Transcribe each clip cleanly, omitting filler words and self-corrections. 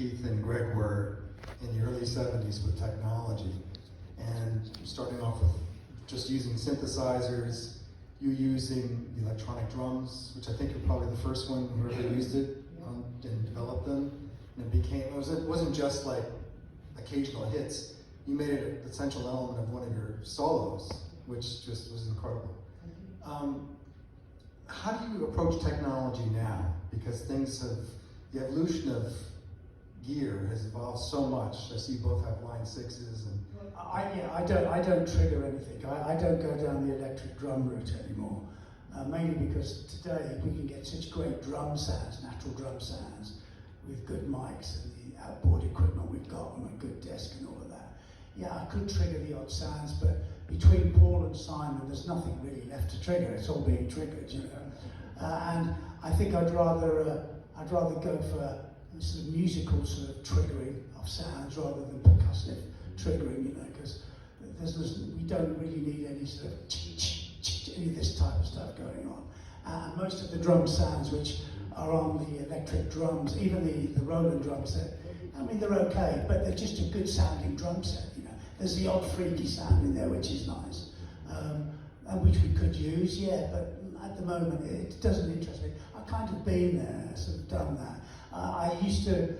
Keith and Greg were in the early 70s with technology, and starting off with just using synthesizers, you using the electronic drums, which I think you're probably the first one who ever used it and developed them. And it wasn't just like occasional hits. You made it an essential element of one of your solos, which just was incredible. How do you approach technology now? Because the evolution of gear has evolved so much. I see you both have line 6s and I don't trigger anything. I don't go down the electric drum route anymore. Mainly because today we can get such great drum sounds, natural drum sounds, with good mics and the outboard equipment we've got and a good desk and all of that. Yeah, I could trigger the odd sounds, but between Paul and Simon, there's nothing really left to trigger. It's all being triggered, you know. And I think I'd rather go for sort of musical sort of triggering of sounds rather than percussive triggering, you know, because we don't really need any sort of any of this type of stuff going on. And most of the drum sounds which are on the electric drums, even the Roland drum set, I mean, they're okay, but they're just a good sounding drum set, you know. There's the odd freaky sound in there, which is nice, and which we could use, yeah, but at the moment it doesn't interest me. I've kind of been there, sort of done that. I used to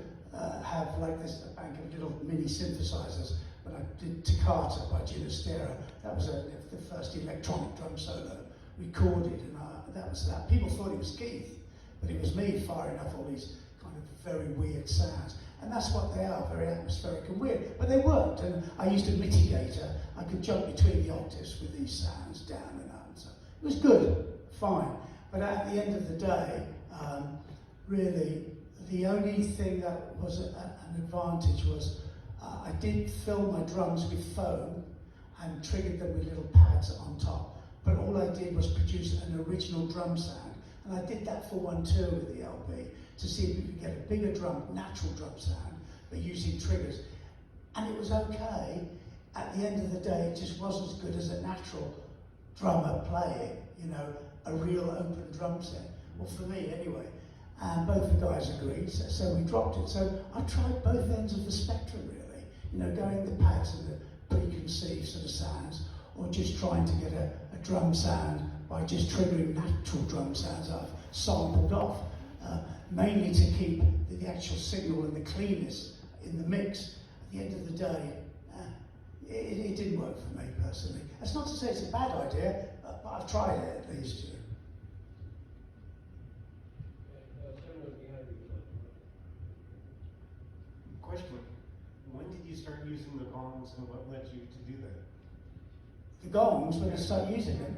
have like this, a bank of little mini synthesizers, but I did Toccata by Ginastera. That was the first electronic drum solo recorded, and that was that. People thought it was Keith, but it was me firing off all these kind of very weird sounds. And that's what they are, very atmospheric and weird. But they worked, and I used a mitigator. I could jump between the octaves with these sounds, down and up. So it was good, fine. But at the end of the day, really, the only thing that was an advantage was I did fill my drums with foam and triggered them with little pads on top. But all I did was produce an original drum sound. And I did that for one tour with the LP to see if we could get a bigger drum, natural drum sound, but using triggers. And it was okay. At the end of the day, it just wasn't as good as a natural drummer playing, you know, a real open drum set. Well, for me anyway. And both the guys agreed, so we dropped it. So I tried both ends of the spectrum, really. You know, going the pads and the preconceived sort of sounds, or just trying to get a drum sound by just triggering natural drum sounds I've sampled off, mainly to keep the actual signal and the cleanness in the mix. At the end of the day, it didn't work for me personally. That's not to say it's a bad idea, but I've tried it at least. Question, when did you start using the gongs and what led you to do that? The gongs, when I started using them?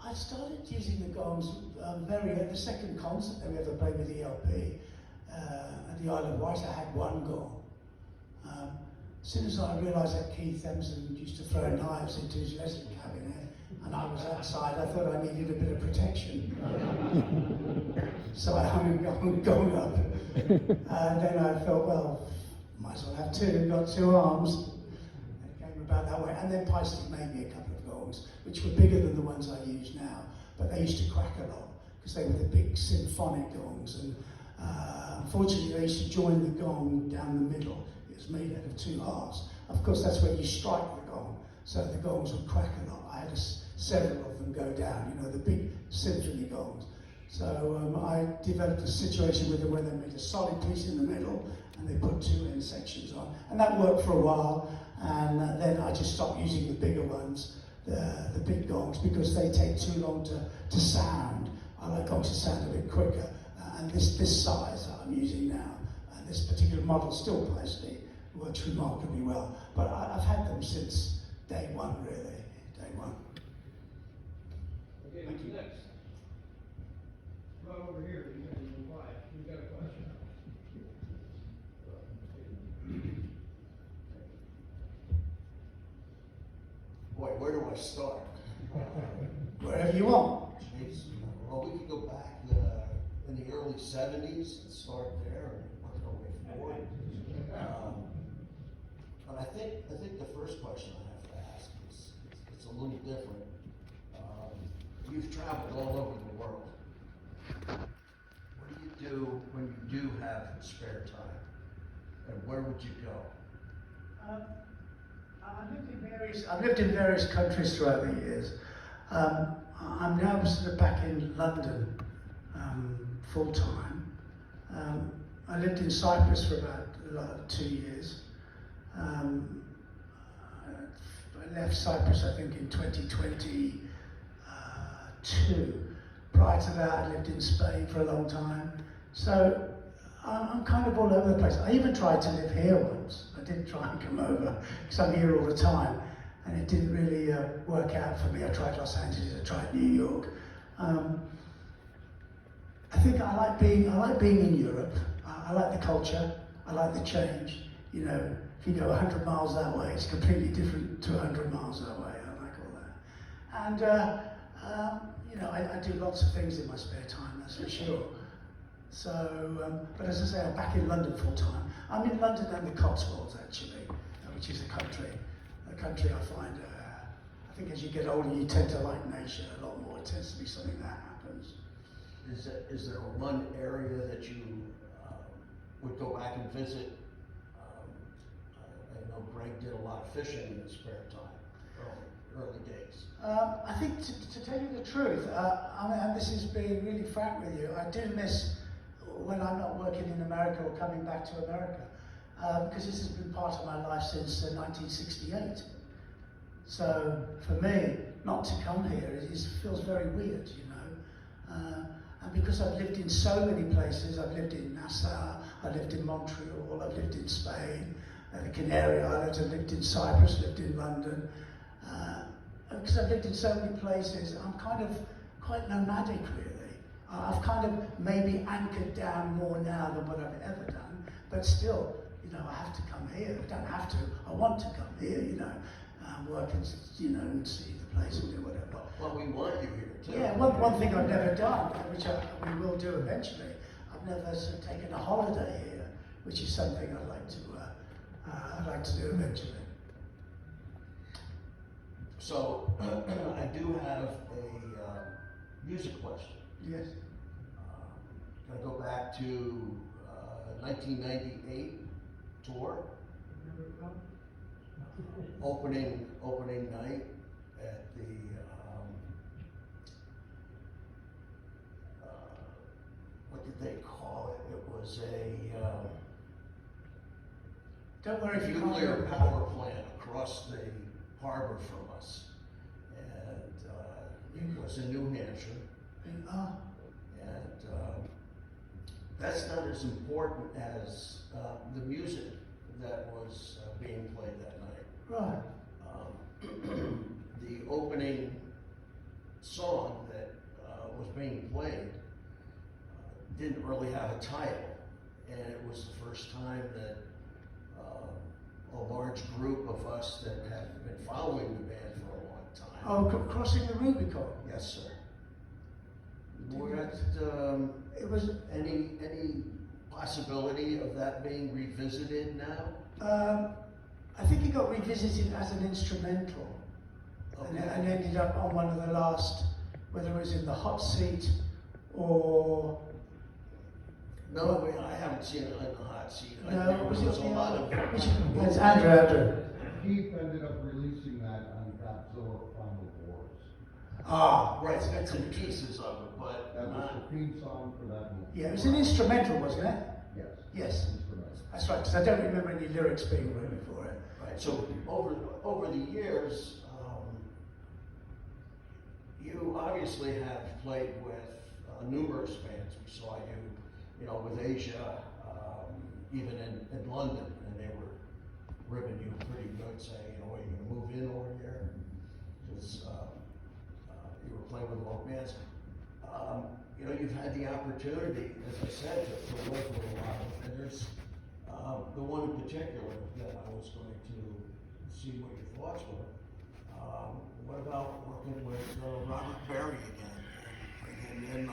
I started using the gongs at the second concert that we ever played with the LP at the Isle of Wight. I had one gong. As soon as I realised that Keith Emerson used to throw knives into his lesson cabinet, and I was outside, I thought I needed a bit of protection. So I hung a gong up. And then I thought, well, might as well have two, got two arms. It came about that way. And then Pystick made me a couple of gongs, which were bigger than the ones I use now, but they used to crack a lot, because they were the big symphonic gongs. And unfortunately, they used to join the gong down the middle. It was made out of two halves. Of course, that's where you strike the gong, so the gongs would crack a lot. I had several of them go down, you know, the big symphony gongs. So I developed a situation with them where they made a solid piece in the middle and they put two end sections on. And that worked for a while, and then I just stopped using the bigger ones, the big gongs, because they take too long to sound. I like gongs to sound a bit quicker. And this size that I'm using now, and this particular model still plays me, works remarkably well. But I've had them since day one, really, day one. Okay, who's next? Right over here, you guys are quiet. Who's got a question? Boy, where do I start? Wherever you want. Jeez. Well, we could go back in the early 70s and start there and work our way forward. But I think the first question I have to ask is, it's a little different. You've traveled all over the world. What do you do when you do have spare time? And where would you go? I've lived in various countries throughout the years. I'm now sort of back in London full time. I lived in Cyprus for about 2 years. I left Cyprus, I think, in 2022. Prior to that, I lived in Spain for a long time. So I'm kind of all over the place. I even tried to live here once. I did try and come over, because I'm here all the time, and it didn't really work out for me. I tried Los Angeles, I tried New York. I think I like being in Europe. I like the culture. I like the change. You know, if you go 100 miles that way, it's completely different to 100 miles that way. I like all that. And you know, I do lots of things in my spare time, that's for sure. So, but as I say, I'm back in London full time. I'm in London and the Cotswolds, actually, which is a country I find, I think as you get older, you tend to like nature a lot more. It tends to be something that happens. Is there one area that you would go back and visit? I know Greg did a lot of fishing in his spare time, early days. I think to tell you the truth, and this is being really frank with you, I do miss when I'm not working in America or coming back to America, because this has been part of my life since 1968. So for me, not to come here, it feels very weird, you know. And because I've lived in so many places, I've lived in Nassau, I've lived in Montreal, I've lived in Spain, the Canary Islands, I've lived in Cyprus, lived in London. Because I've lived in so many places, I'm kind of quite nomadic, really. I've kind of maybe anchored down more now than what I've ever done, but still, you know, I have to come here. I don't have to, I want to come here, you know, work and, you know, and see the place and do whatever. Well, we want you here too. Yeah, one thing I've never done, which we will do eventually, I've never sort of taken a holiday here, which is something I'd like to do eventually. So, I do have a music question. Yes. Can I go back to 1998 tour? Opening night at the what did they call it? It was a Don't worry if you can't nuclear hear. power plant across the harbor from us, and it was in New Hampshire. And that's not as important as the music that was being played that night. Right. The opening song that was being played didn't really have a title, and it was the first time that a large group of us that had been following the band for a long time. Oh, crossing the Rubicon. Yes, sir. Were It was. any possibility of that being revisited now? I think it got revisited as an instrumental, Okay. and ended up on one of the last, whether it was in the hot seat or. No, I haven't seen it in the hot seat. No, There was was it a lot of. It's Andrew. Keith ended up releasing that on Godzilla Final Wars. Ah, Right, bits and pieces of it, but That was not. the theme song for that movie. yeah, it was an instrumental, wasn't it? Yes. Yes. Instrumental. That's right, because I don't remember any lyrics being written for it. Right, so over the years, you obviously have played with numerous bands. We saw you know, with Asia, even in London, and they were ribbing you pretty good, saying, you know, are you gonna move in over here? Because you were playing with local bands. You know, you've had the opportunity, as I said, to work with a lot of, and there's the one in particular that I was going to see what your thoughts were. What about working with Robert Byyy again and bringing him in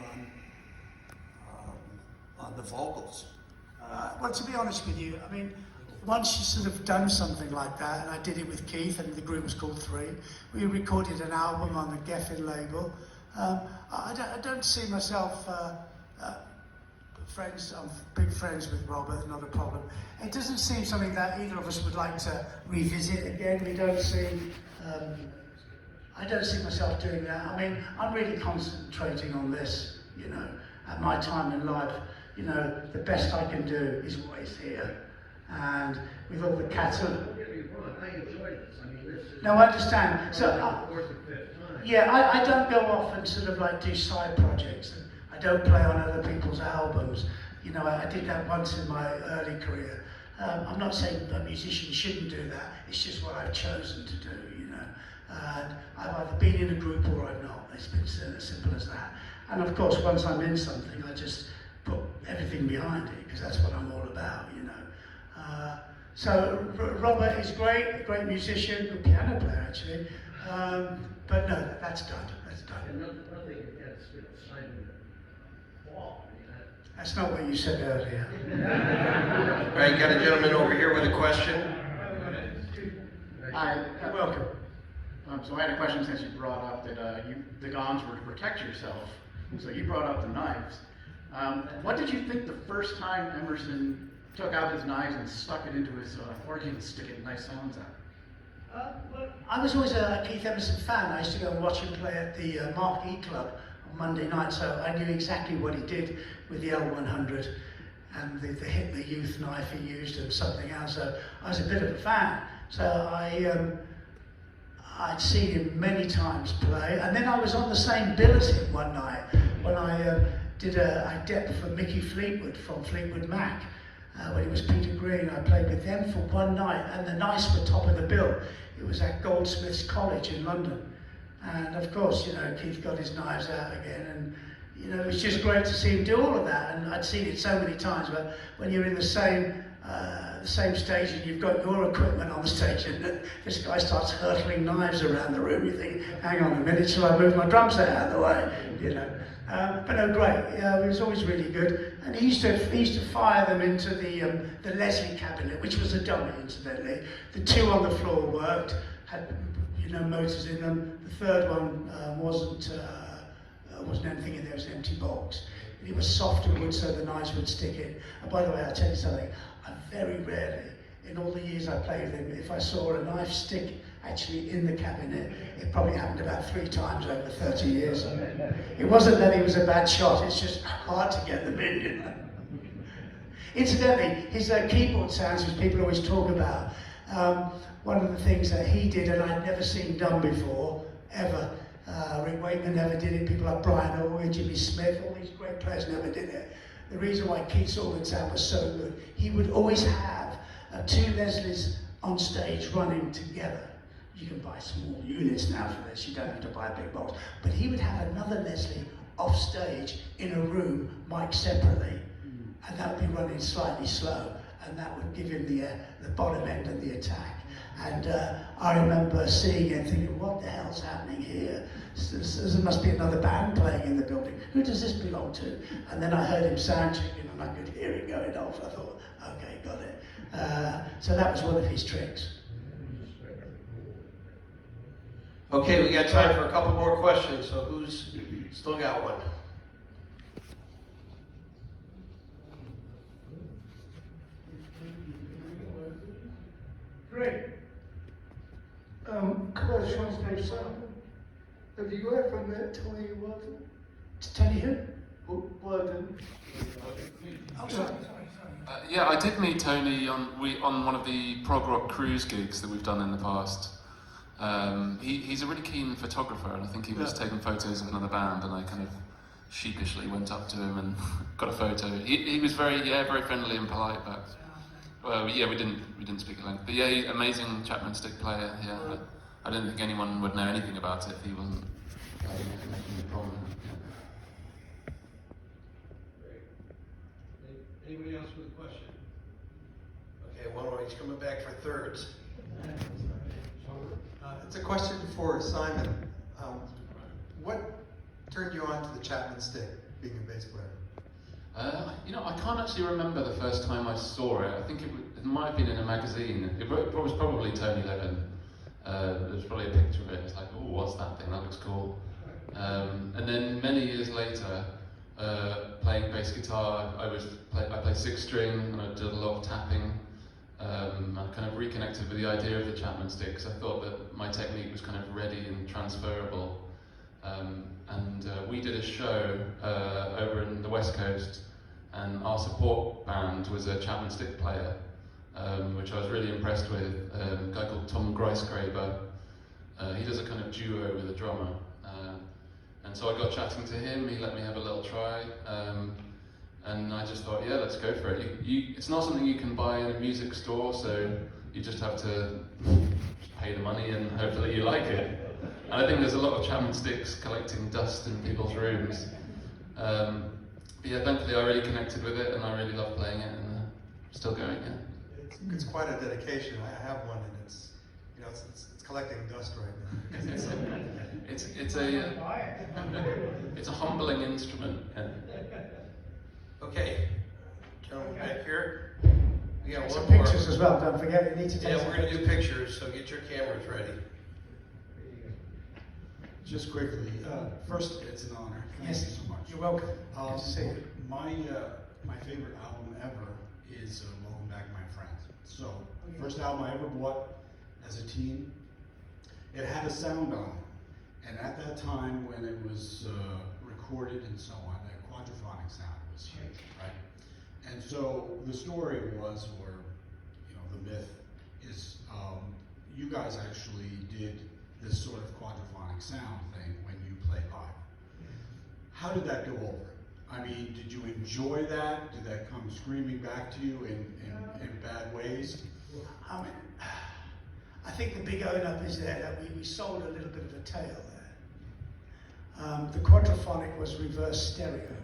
on the vocals? Well, to be honest with you, I mean, once you sort of done something like that, and I did it with Keith, and the group was called Three, we recorded an album on the Geffen label. I don't see myself friends. I'm big friends with Robert, not a problem. It doesn't seem something that either of us would like to revisit again. We don't see. I don't see myself doing that. I mean, I'm really concentrating on this, you know, at my time in life. You know, the best I can do is what is here. And with all the cattle. No, I understand. So, yeah, I don't go off and sort of like do side projects. I don't play on other people's albums. You know, I did that once in my early career. I'm not saying a musician shouldn't do that. It's just what I've chosen to do, you know. And I've either been in a group or I've not. It's been as simple as that. And of course, once I'm in something, I just put everything behind it, because that's what I'm all about, you know. So Robert is great, a great musician, good piano player actually. But no, that's done. That's done. Nothing against Simon Paul. That's not what you said earlier. All right, got a gentleman over here with a question. Hi. You're welcome. So I had a question, since you brought up that the gongs were to protect yourself. So you brought up the knives. What did you think the first time Emerson took out his knives and stuck it into his organ to stick it nice sounds out? Well, I was always a Keith Emerson fan. I used to go and watch him play at the Marquee Club on Monday night, so I knew exactly what he did with the L100 and the Hitler Youth knife he used and something else. So I was a bit of a fan. So I'd seen him many times play, and then I was on the same bill as him one night when I did a dep for Mickey Fleetwood from Fleetwood Mac. When it was Peter Green, I played with them for one night, and the knives were top of the bill. It was at Goldsmiths College in London. And of course, you know, Keith got his knives out again, and you know, it was just great to see him do all of that. And I'd seen it so many times, but when you're in the same stage and you've got your equipment on the stage and this guy starts hurtling knives around the room, you think, hang on a minute, shall I move my drum set out of the way, you know. But no, great. It was always really good. And he used to fire them into the Leslie cabinet, which was a dummy, incidentally. The two on the floor worked, had, you know, motors in them. The third one wasn't anything in there. It was an empty box. And it was softer wood, so the knives would stick in. And by the way, I'll tell you something. I very rarely, in all the years I played with him, if I saw a knife stick actually in the cabinet, it probably happened about 3 times over 30 years. It wasn't that he was a bad shot, it's just hard to get them in, you know. Incidentally, his keyboard sounds, which people always talk about, one of the things that he did, and I'd never seen done before, ever, Rick Wakeman never did it, people like Brian Orwell, Jimmy Smith, all these great players never did it. The reason why Keith's organ sound was so good, he would always have 2 Leslies on stage running together. You can buy small units now for this, you don't have to buy a big box. But he would have another Leslie off stage in a room, mic'd separately, and that would be running slightly slow, and that would give him the bottom end of the attack. And I remember seeing it and thinking, what the hell's happening here? There must be another band playing in the building. Who does this belong to? And then I heard him sound checking and I could hear it going off. I thought, okay, got it. So that was one of his tricks. Okay, we got time for a couple more questions, so who's still got one? Great. Question for Simon. Have you ever met Tony Watson? Tony who? Watson. Oh, sorry. Yeah, I did meet Tony on one of the prog rock cruise gigs that we've done in the past. He's a really keen photographer, and I think he was taking photos of another band, and I kind of sheepishly went up to him and got a photo. He was very friendly and polite, but we didn't speak at length. But yeah, he's an amazing Chapman Stick player. Yeah, I don't think anyone would know anything about it if he wasn't making a problem. Great. Anybody else with a question? Okay, one more. He's coming back for thirds. It's a question for Simon. What turned you on to the Chapman Stick, being a bass player? I can't actually remember the first time I saw it. I think it might have been in a magazine. It was probably Tony Levin. There's probably a picture of it. It's like, oh, what's that thing? That looks cool. And then many years later, playing bass guitar. I play six string, and I did a lot of tapping. I kind of reconnected with the idea of the Chapman Stick because I thought that my technique was kind of ready and transferable. We did a show over in the West Coast, and our support band was a Chapman Stick player, which I was really impressed with, a guy called Tom Greisgraber. He does a kind of duo with a drummer. And so I got chatting to him, he let me have a little try, and I just thought, yeah, let's go for it. It's not something you can buy in a music store, so you just have to pay the money and hopefully you like it. And I think there's a lot of Chapman Sticks collecting dust in people's rooms. But yeah, thankfully I really connected with it and I really love playing it, and still going, yeah. It's quite a dedication. I have one, and it's collecting dust right now. It's a humbling instrument. Yeah. Okay, gentlemen back here. We got Some one more. pictures as well, don't forget, you need to take Yeah, some we're going to pictures. do pictures, so get your cameras ready. Just quickly, first, it's an honor. Thank Yes, you so much. you're welcome. Good to see you. My favorite album ever is Welcome Back, My Friend. So, first album I ever bought as a teen. It had a sound on it, and at that time when it was recorded and so on, the quadraphonic sound was huge, right? And so the story was, or the myth is, you guys actually did this sort of quadraphonic sound thing when you played live. How did that go over? I mean, did you enjoy that? Did that come screaming back to you in bad ways? I mean, I think the big own-up is there that we sold a little bit of a tale there. The quadraphonic was reverse stereo.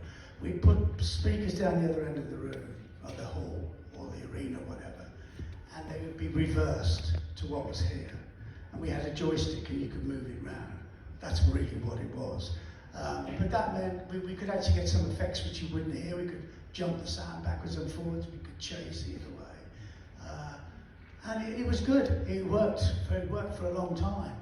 We put speakers down the other end of the room, or the hall, or the arena, whatever, and they would be reversed to what was here. And we had a joystick and you could move it around. That's really what it was. But that meant we could actually get some effects which you wouldn't hear. We could jump the sound backwards and forwards. We could chase either way. And it was good. It worked for a long time.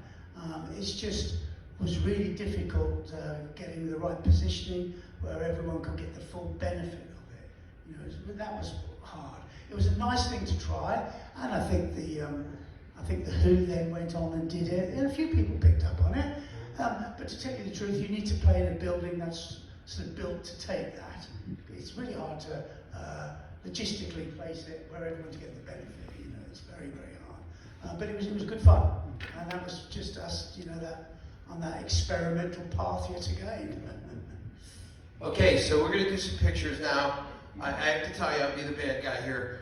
It's just was really difficult getting the right positioning where everyone could get the full benefit of it. That was hard. It was a nice thing to try, and I think the Who then went on and did it, and a few people picked up on it. But to tell you the truth, you need to play in a building that's sort of built to take that. It's really hard to logistically place it where everyone's getting the benefit. It's very, very hard. But it was good fun, and that was just us, on that experimental path yet again. Okay, so we're going to do some pictures now. I have to tell you, I'll be the bad guy here.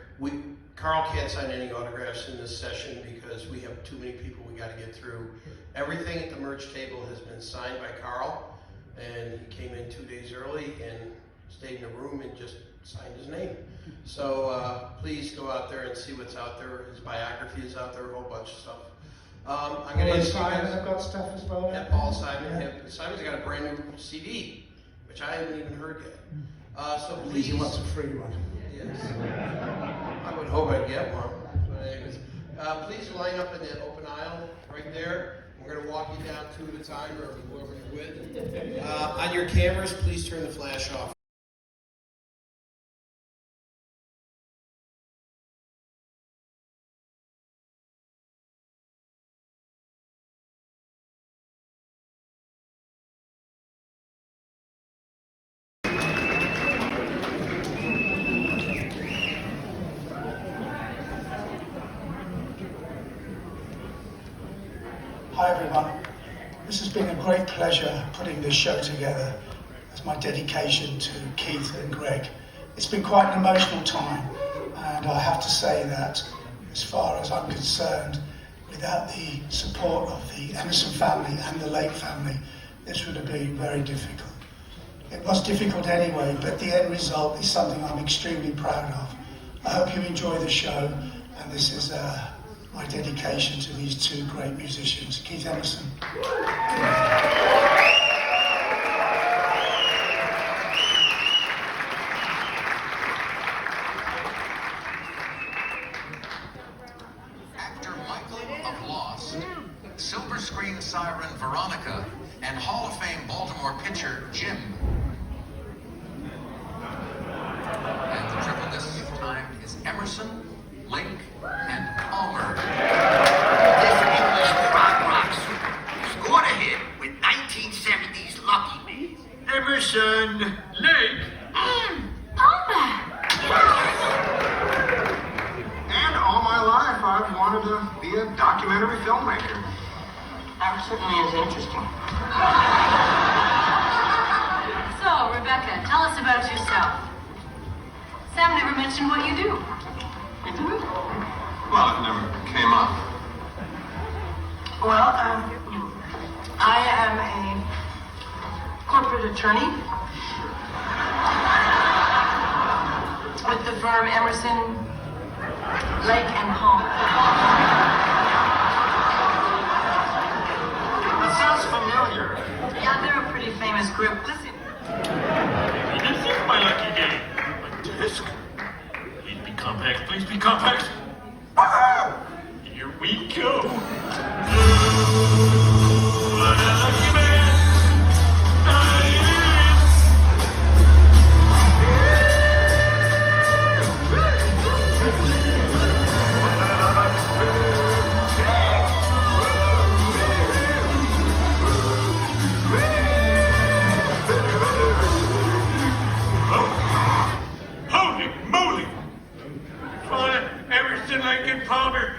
Carl can't sign any autographs in this session because we have too many people we got to get through. Everything at the merch table has been signed by Carl, and he came in 2 days early and stayed in a room and just signed his name. So please go out there and see what's out there. His biography is out there, a whole bunch of stuff. I'm going to ask you Simon, guys. I've got stuff as well. Yeah, Paul Simon. Yeah. Simon's got a brand new CD, which I haven't even heard yet. So please. He wants a free one. Yes. I would hope I'd get one. But anyways, please line up in the open aisle right there. We're going to walk you down 2 at a time, or whoever you're with. On your cameras, please turn the flash off. Hi everyone. This has been a great pleasure putting this show together as my dedication to Keith and Greg. It's been quite an emotional time, and I have to say that as far as I'm concerned, without the support of the Emerson family and the Lake family, this would have been very difficult. It was difficult anyway, but the end result is something I'm extremely proud of. I hope you enjoy the show, and this is my dedication to these two great musicians, Keith Emerson. Actor Michael of Lost, Silver Screen siren Veronica, and Hall of Fame Baltimore pitcher Jim. documentary filmmaker. That certainly is interesting. So, Rebecca, tell us about yourself. Sam never mentioned what you do. You do? Well, it never came up. Well, I am a corporate attorney with the firm Emerson Lake Palmer. That sounds familiar. Yeah, they're a pretty famous group. Listen. This is my lucky day. My disc. Please be compact. Please be compact. Here we go. What a lucky man. Holy moly! Father Emerson Lake Palmer.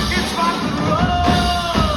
It's rock and roll.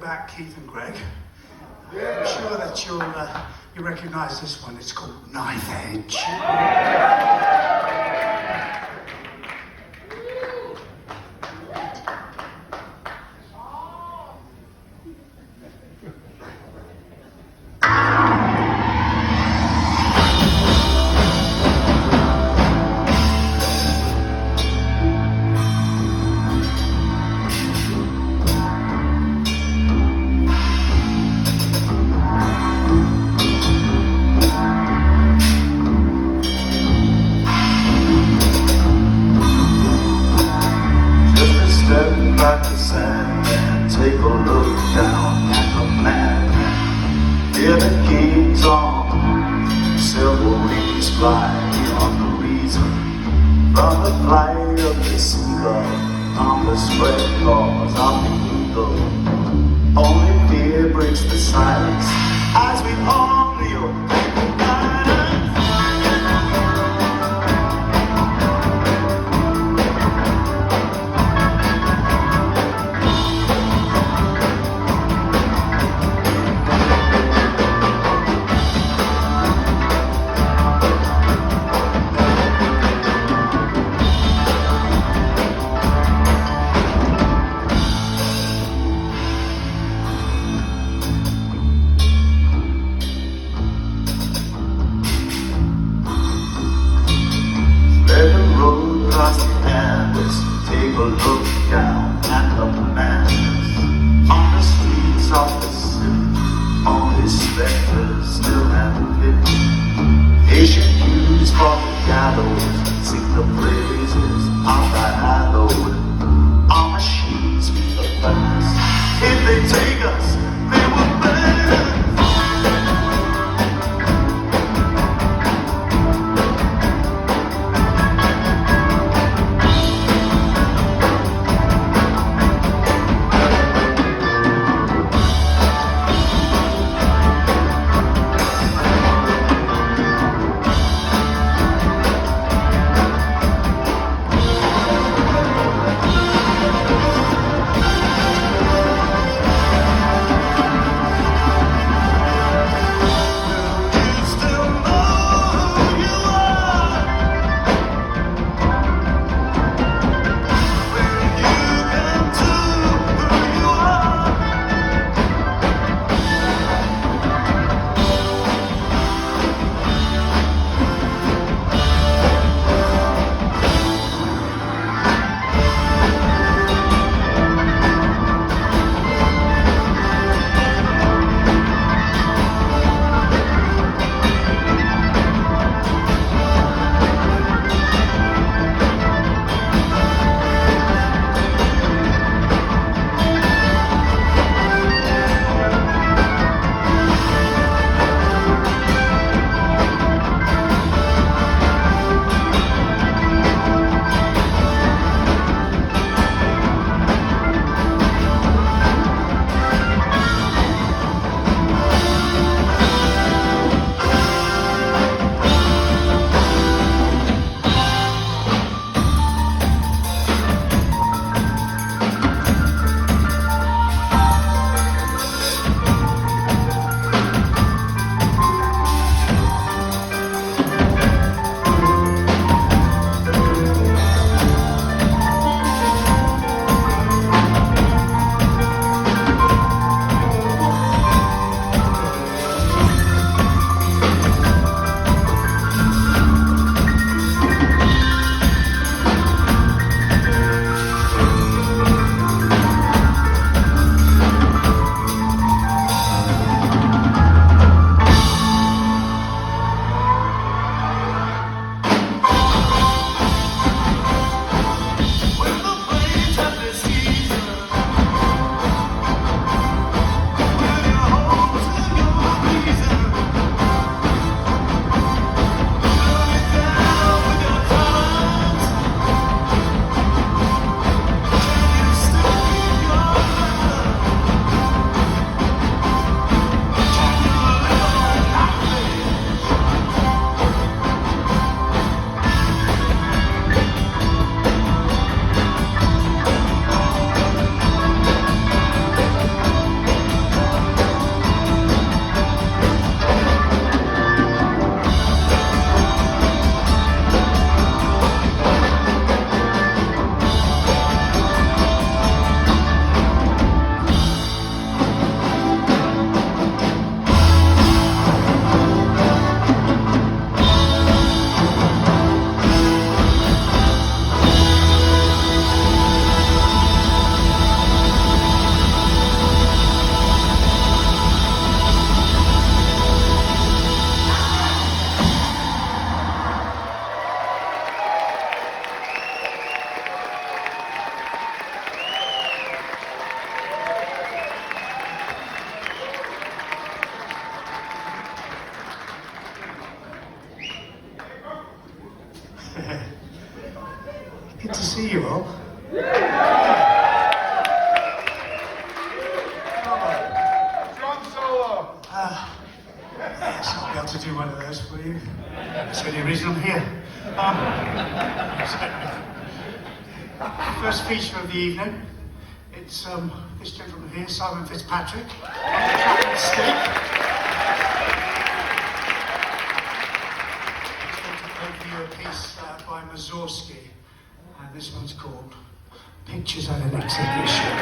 back Keith and Greg. I'm sure that you'll recognise this one. It's called Knife Edge. see you all. Drum solo. Yes, I'll be able to do one of those for you. That's the only reason I'm here. First feature of the evening. It's this gentleman here, Simon Fitzpatrick, Chapman Stick. He's going to play for you a piece by Mussorgsky, and this one's called Pictures at an Exhibition.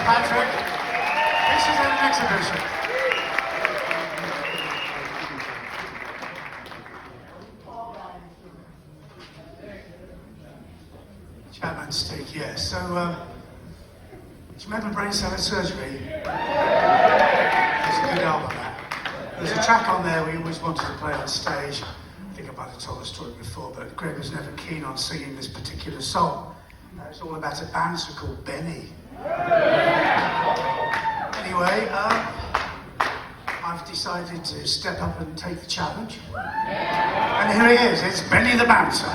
Patrick. This is an exhibition. Chapman Stick, yeah. So, do you remember Brain Salad Surgery? It's a good album, that. There's a track on there we always wanted to play on stage. I think I might have told the story before, but Greg was never keen on singing this particular song. It's all about a bouncer called Benny. Anyway, I've decided to step up and take the challenge. And here he is, it's Benny the Bouncer.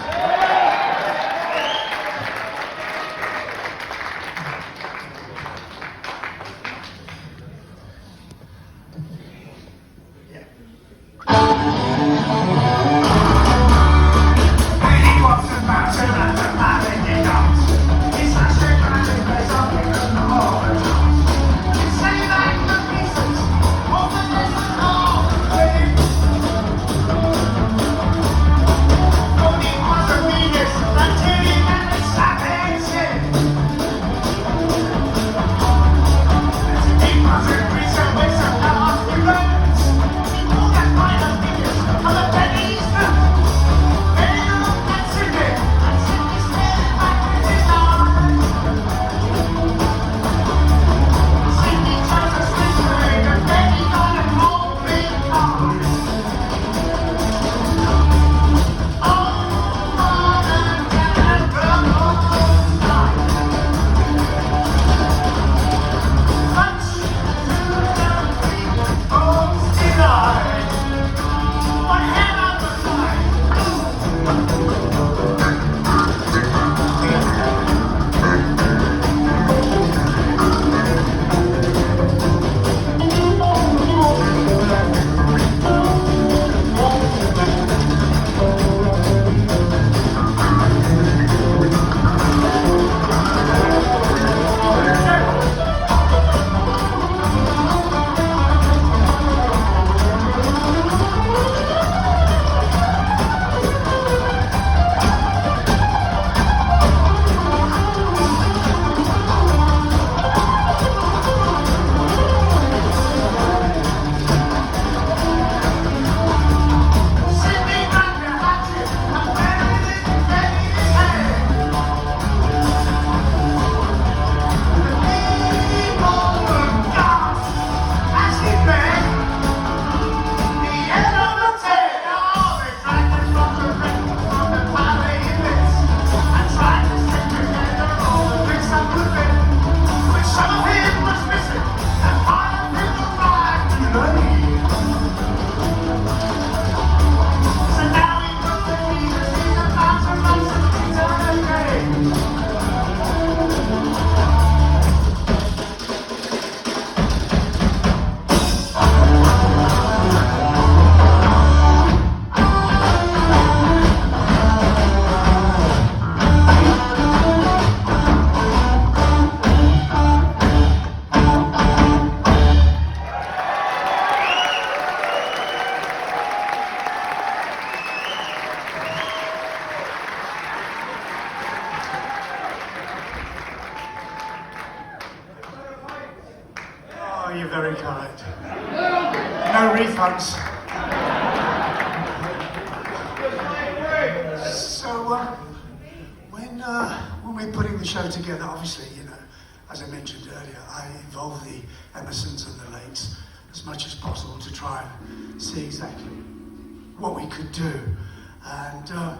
You're very kind. No refunds. So, when we're putting the show together, obviously, you know, as I mentioned earlier, I involve the Emersons and the Lakes as much as possible to try and see exactly what we could do. And I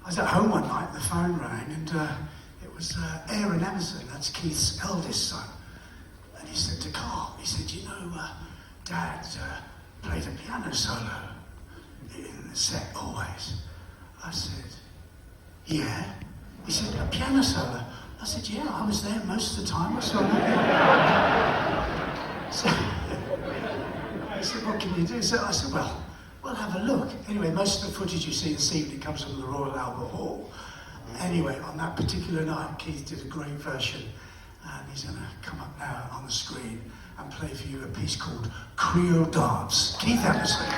was at home one night, the phone rang, and it was A.R.S. Emerson, that's Keith's eldest son. And he said to Carl, he said, you know, Dad played a piano solo in the set always. I said, yeah. He said, a piano solo? I said, yeah, I was there most of the time. I saw that. So he said, what can you do? So I said, well, we'll have a look. Anyway, most of the footage you see this evening comes from the Royal Albert Hall. Anyway, on that particular night, Keith did a great version. And he's going to come up now on the screen and play for you a piece called Creole Dance. Keith Emerson.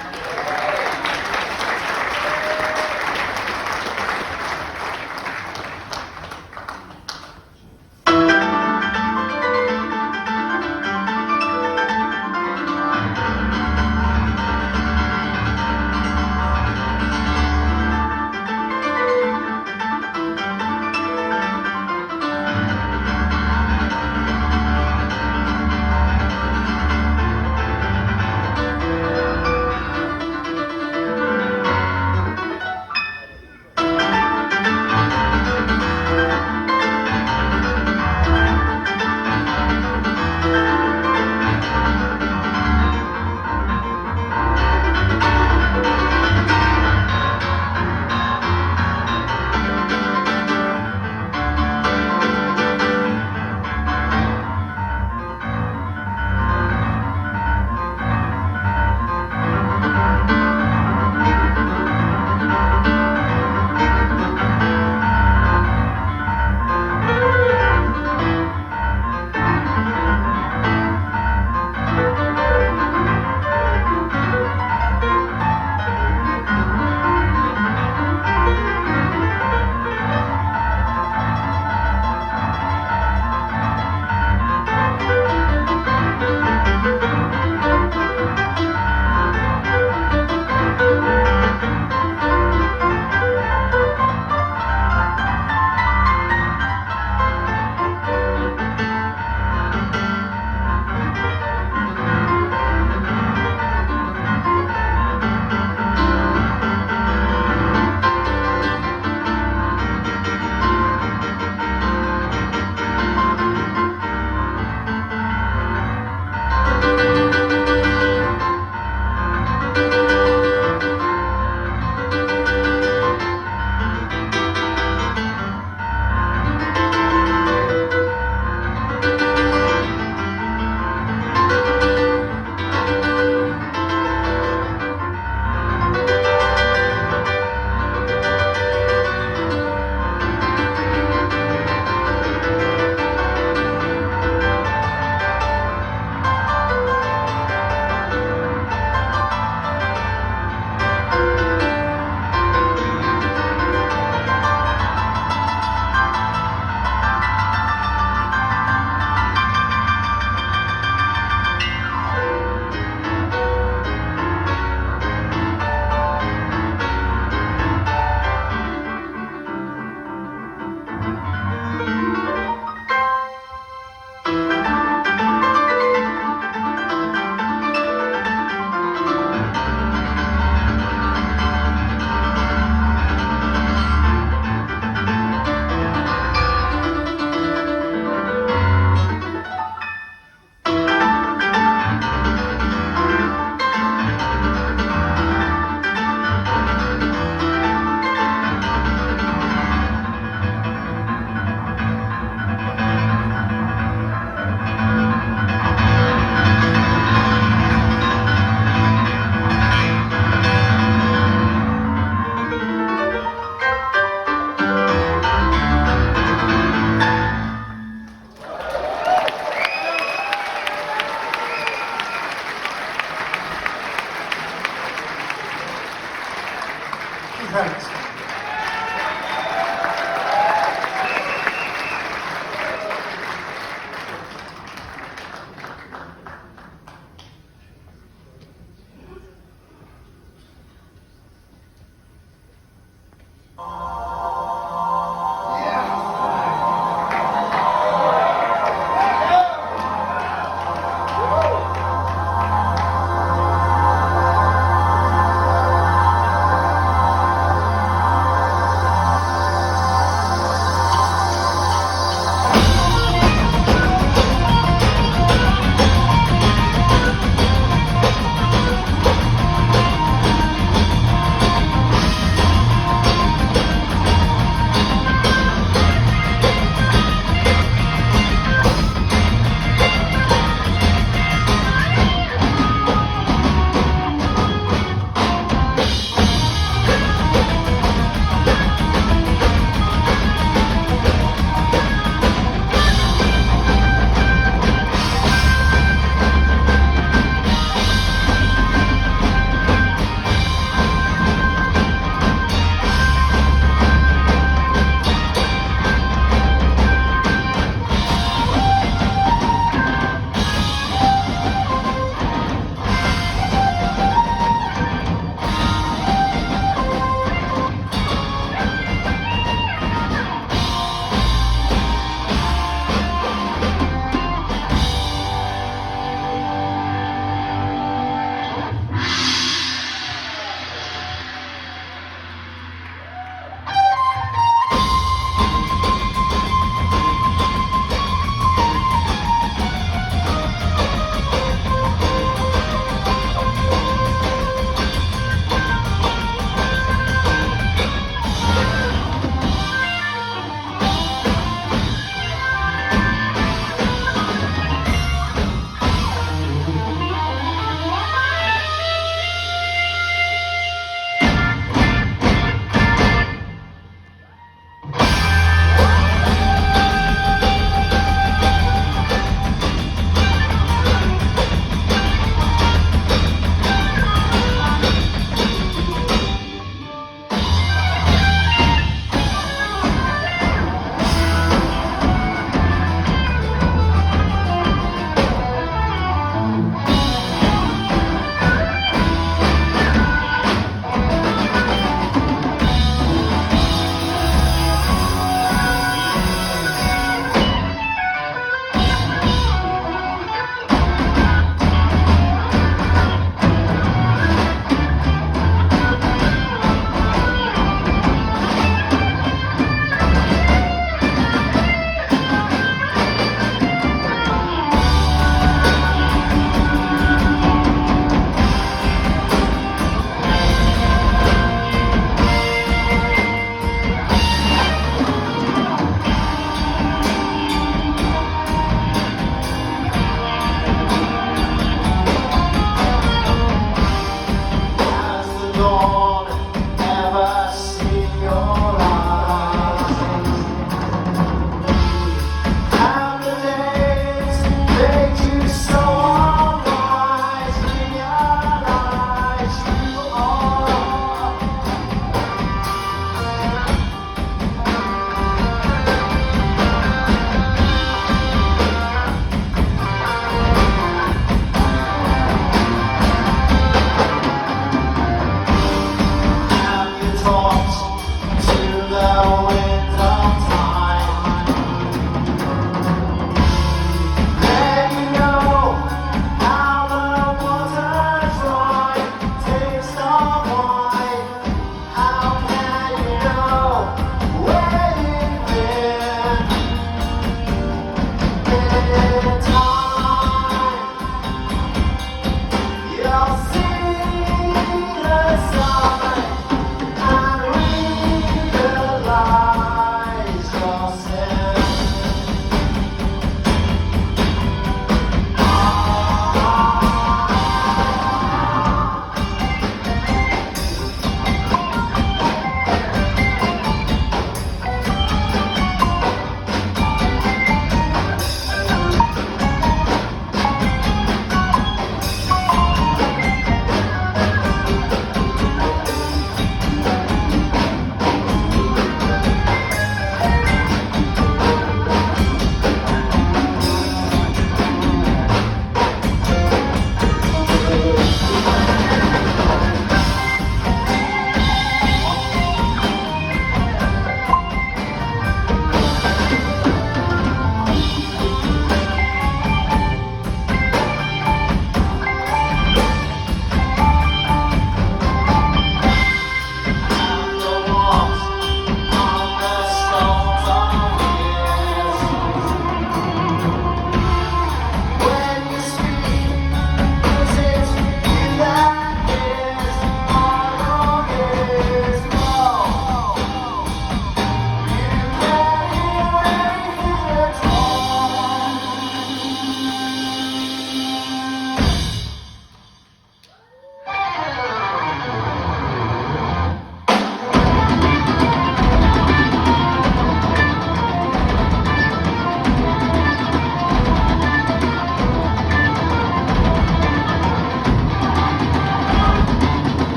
Thanks.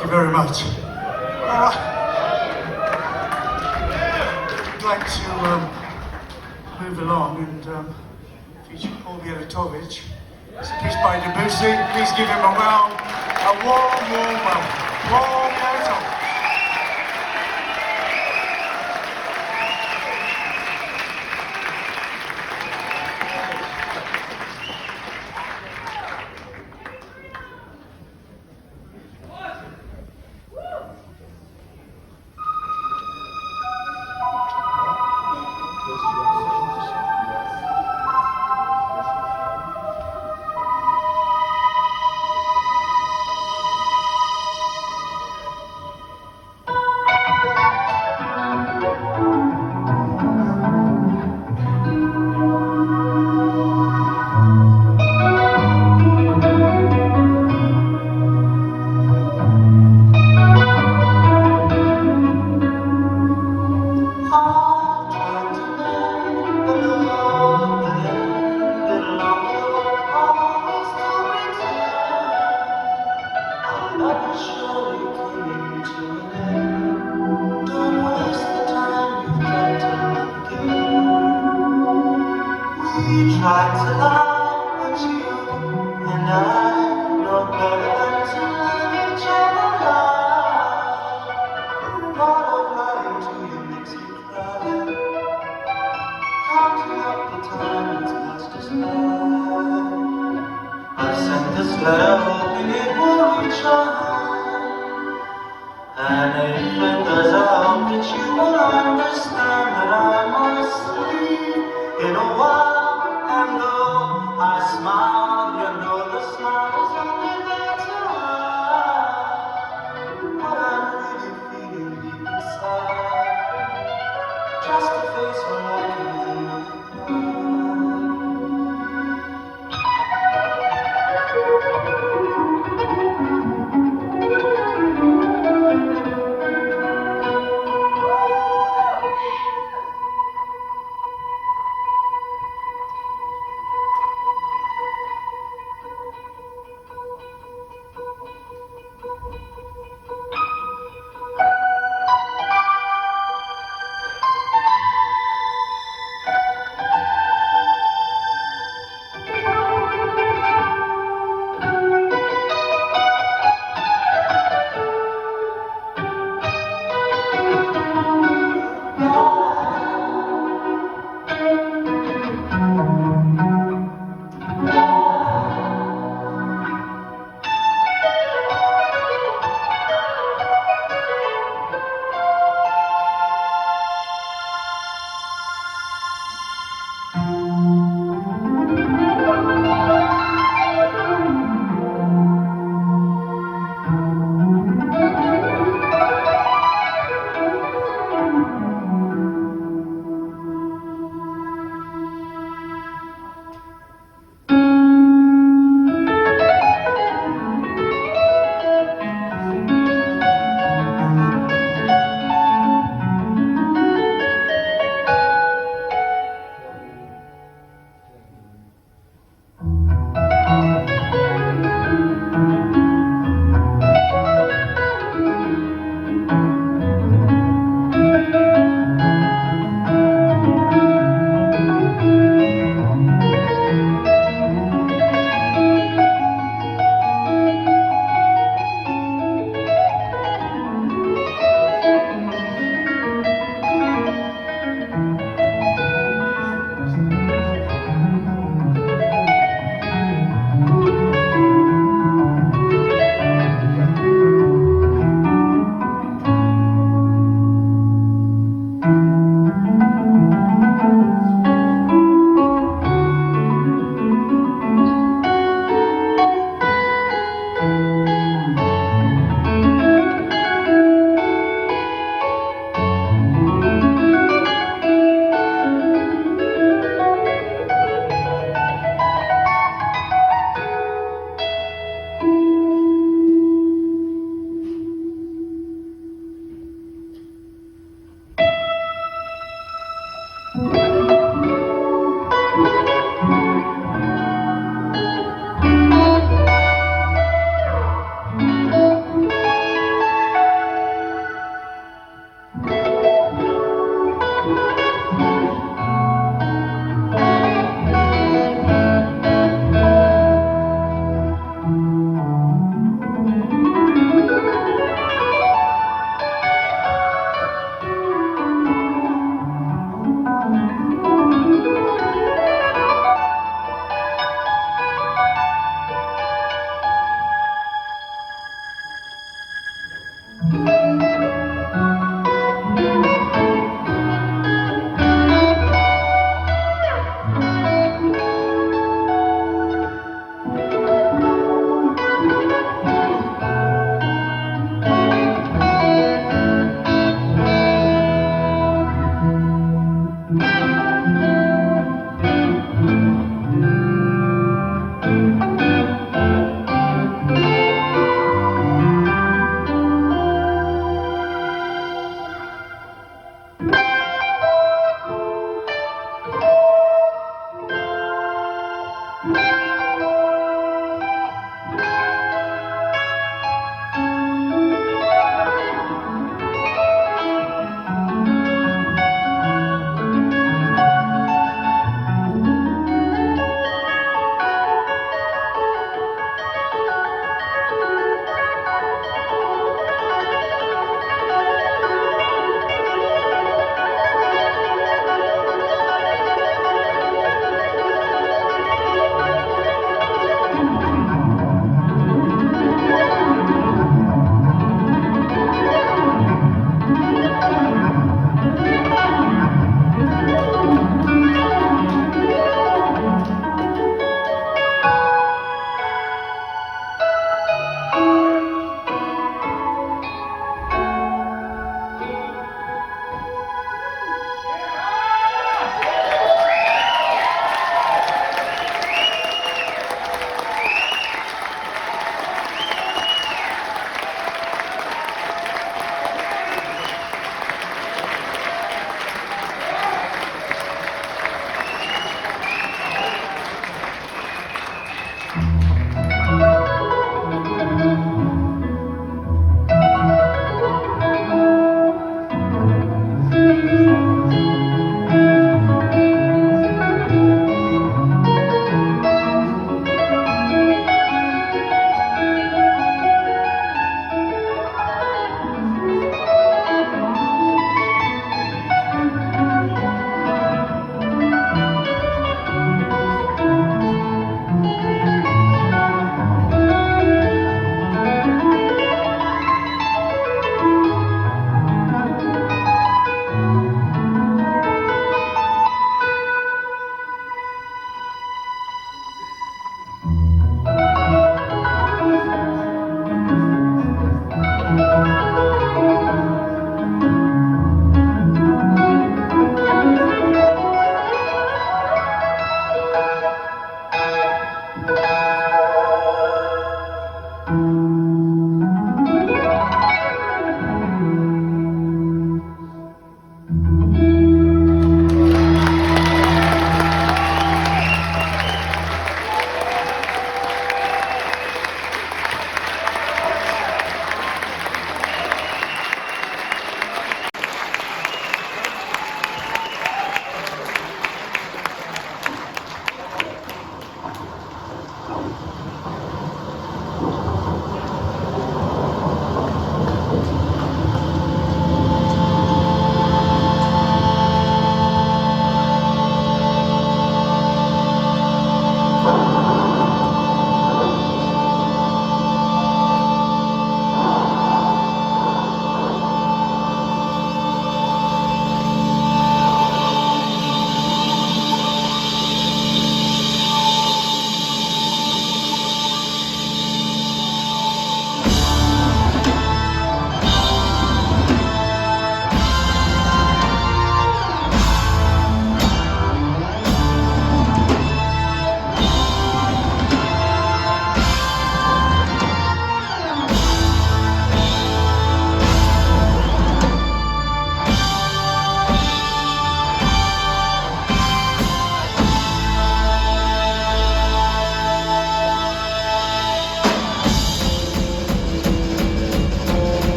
Thank you very much. I'd like to move along and feature Paul Byeretovich. It's a piece by Debussy. Please give him a warm welcome. Paul Byeretovich.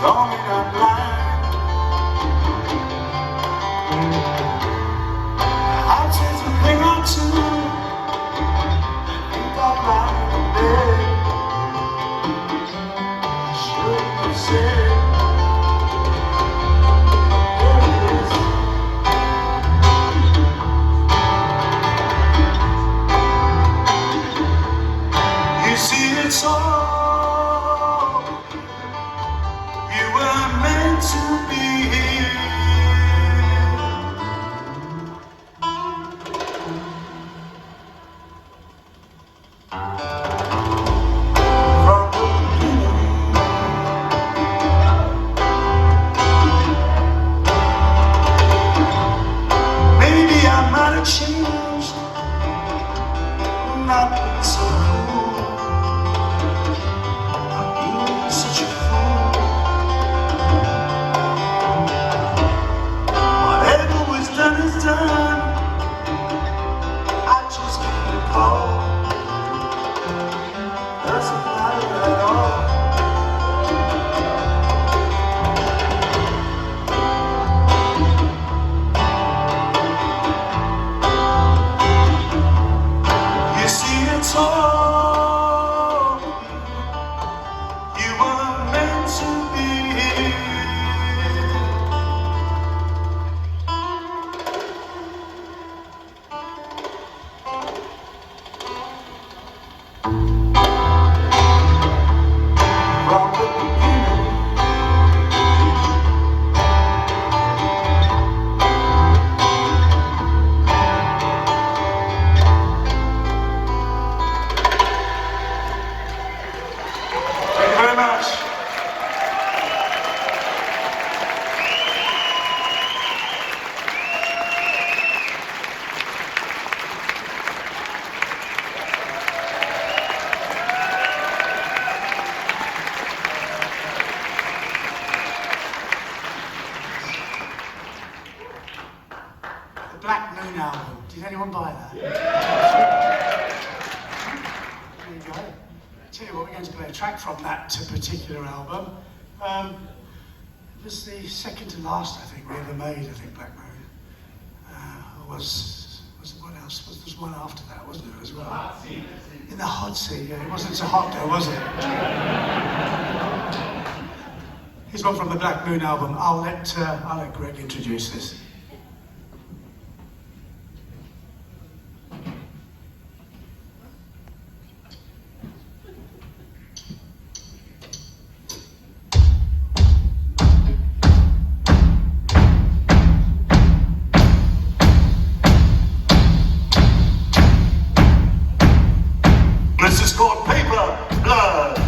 Saw me not blind. I'll say something or two. I think I'm lying in bed. I shouldn't have said. There it is. You see, it's all you were meant to be here. Changed, not been so cool. I've been such a fool. Whatever was done is done. I just can't recall. Doesn't matter at all. It's all you were meant to be. From the beginning, very much. The Black Moon album. Did anyone buy that? There you go. Tell you what, we're going to play a track from that particular album. It was the second to last, I think, we ever made, I think, Black Moon. Was it what else? There was one after that, wasn't there, as well? Hot Seat. In the Hot Seat, yeah. It wasn't so hot though, was it? Here's one from the Black Moon album. I'll let Greg introduce this. This is called Paper Blood.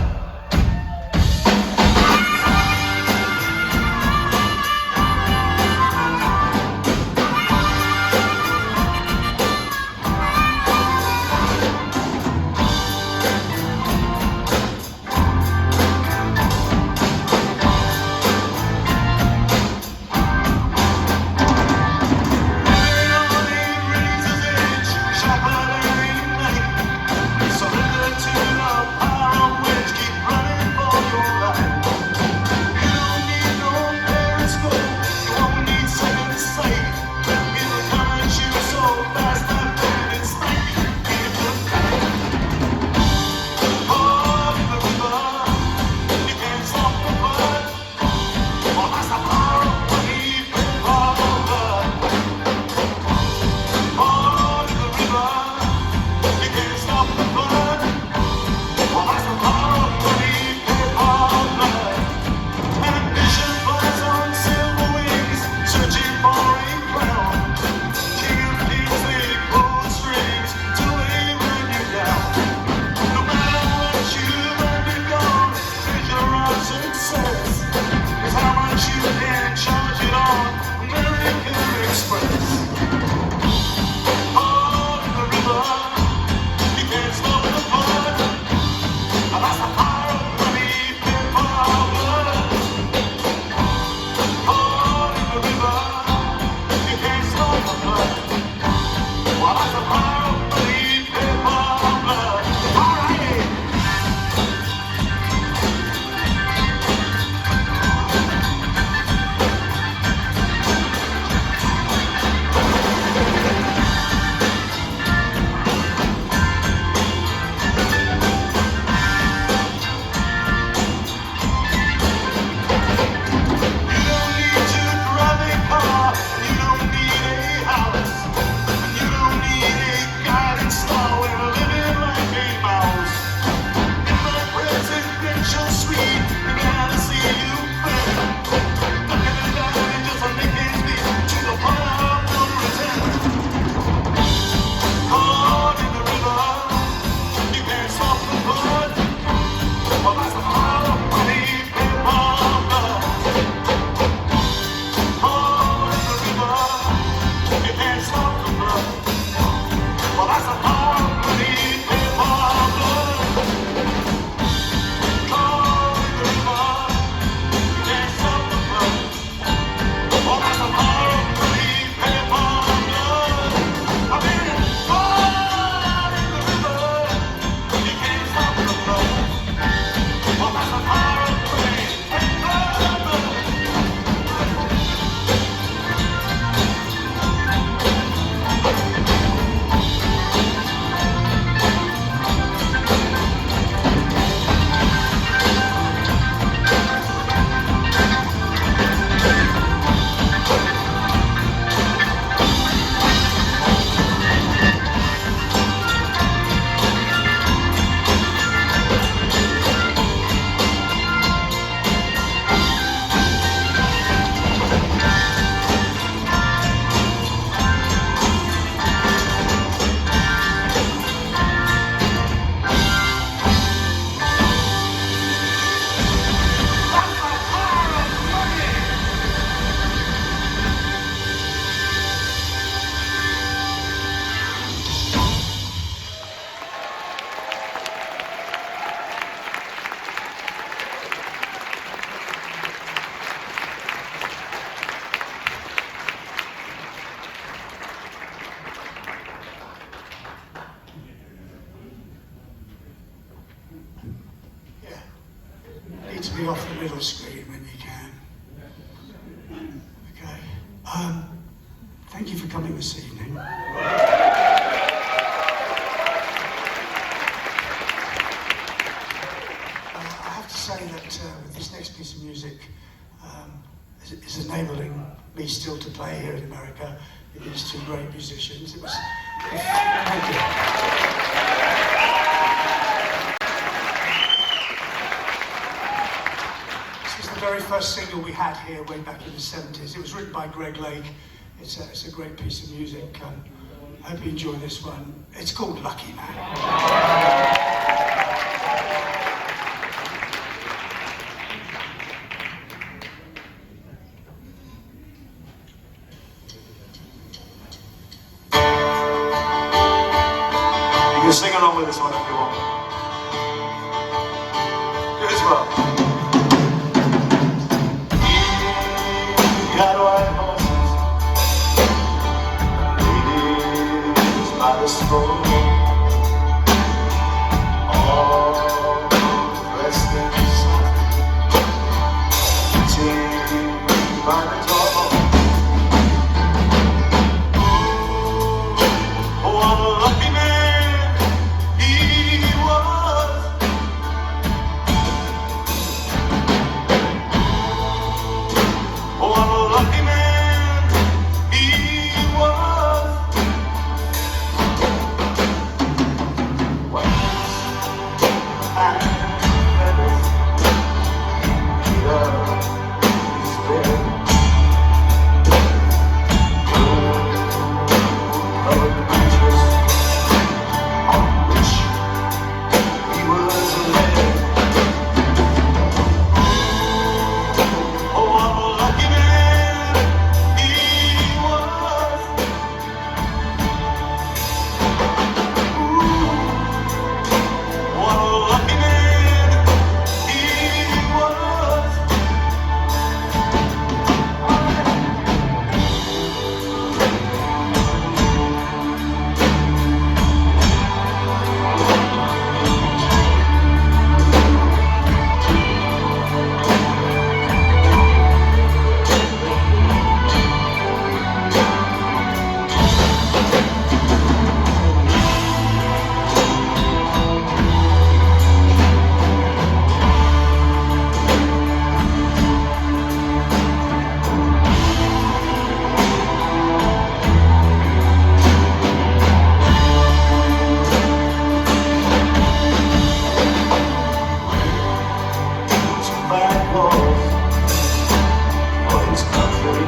Success is how much you the middle screen when you can. Okay. Thank you for coming this evening. I have to say that with this next piece of music, is enabling me still to play here in America with these two great musicians. It was. Thank you. The very first single we had here way back in the 70s. It was written by Greg Lake. It's a great piece of music. I hope you enjoy this one. It's called Lucky Man. You can sing along with this one if you want. Good as well. Got white horses, ladies by the stroll, all dressed in something, by the door. Oh, what a lucky man he was. Oh, what a lucky man he was. Wings and feathers, love is dead. Covered the branches on which he was led. Oh, what a lucky man he was. Ooh, what a lucky man he was. Some bad laws for his country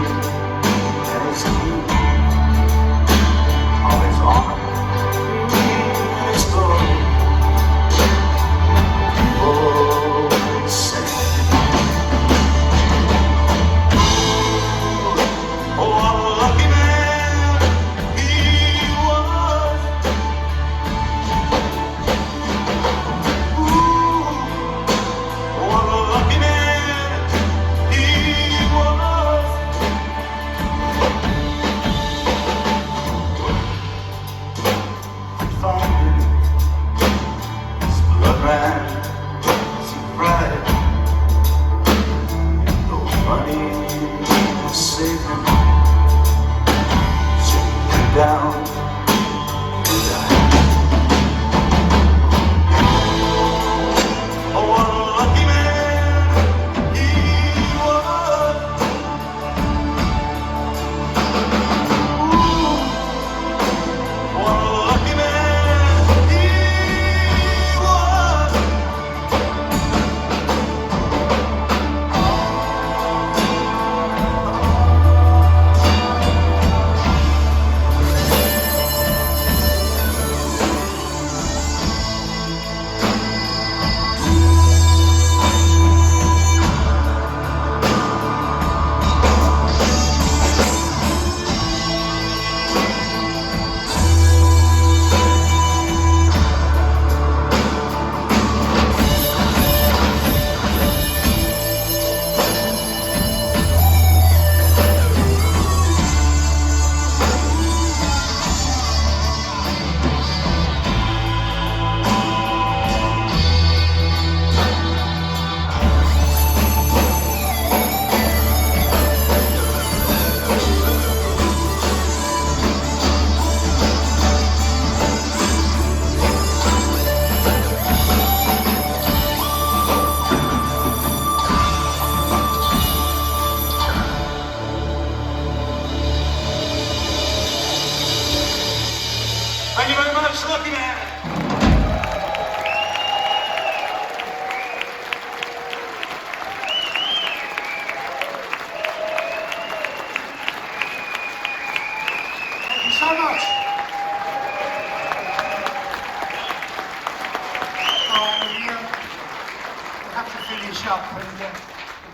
and his king, of his honor and his glory. People say, oh, what a lucky man he was. Ooh, what a lucky man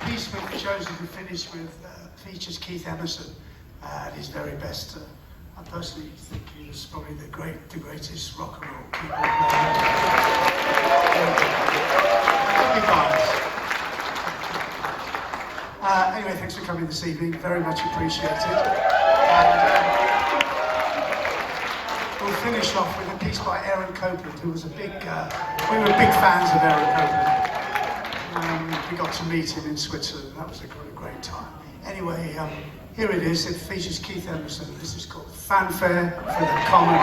piece we've chosen to finish with features Keith Emerson at his very best. I personally think he was probably the greatest rock and roll keyboard player. Thank you guys. Anyway, thanks for coming this evening. Very much appreciated. And we'll finish off with a piece by Aaron Copland, who was we were big fans of Aaron Copland. We got to meet him in Switzerland. That was a great time. Anyway, here it is. It features Keith Emerson. This is called Fanfare for the Common.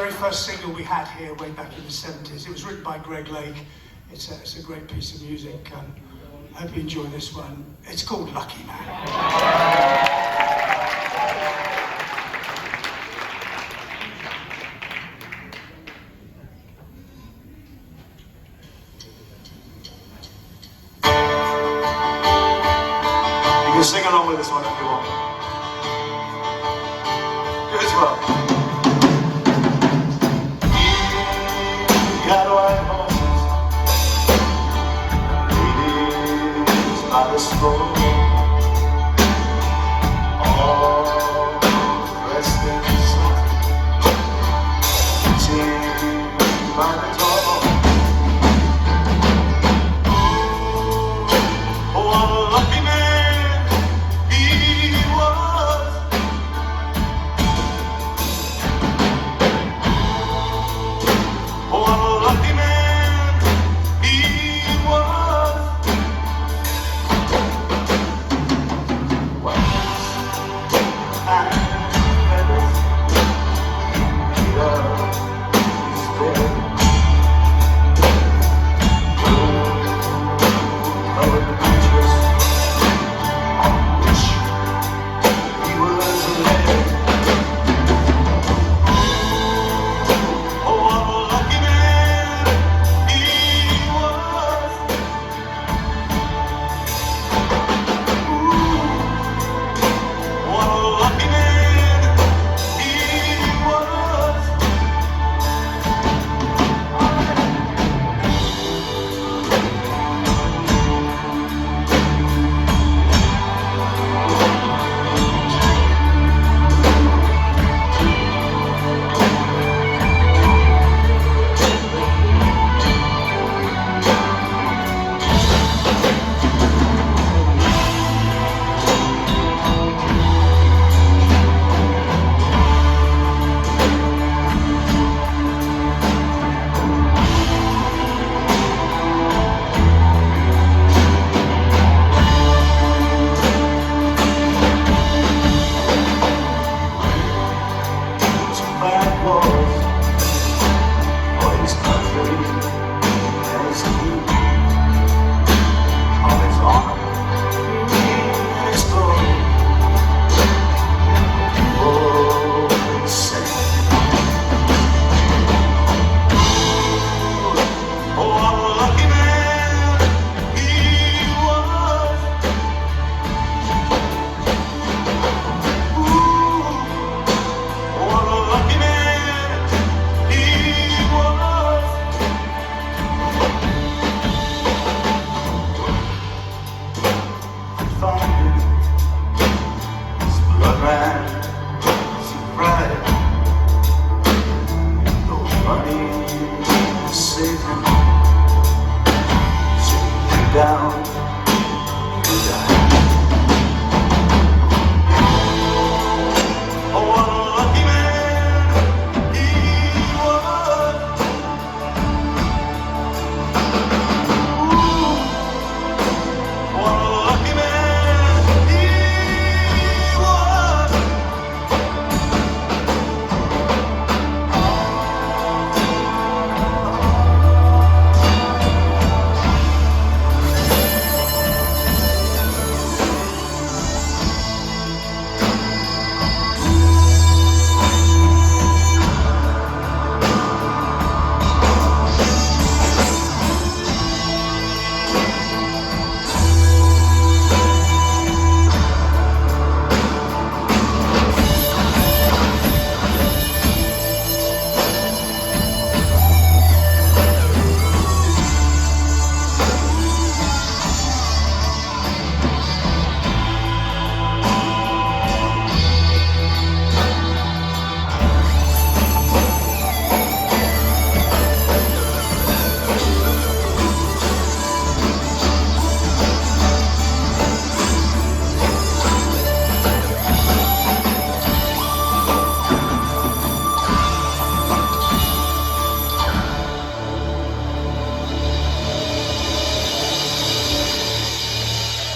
very first single we had here way back in the 70s. It was written by Greg Lake. It's a great piece of music. I hope you enjoy this one. It's called Lucky Man. You can sing along with this one if you want. You as well. Got white horses, ladies by the stroll, all dressed in satin, sitting by the door. Oh, what a lucky man he was. Oh, what a lucky man he was.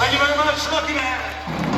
Thank you very much, Lucky Man.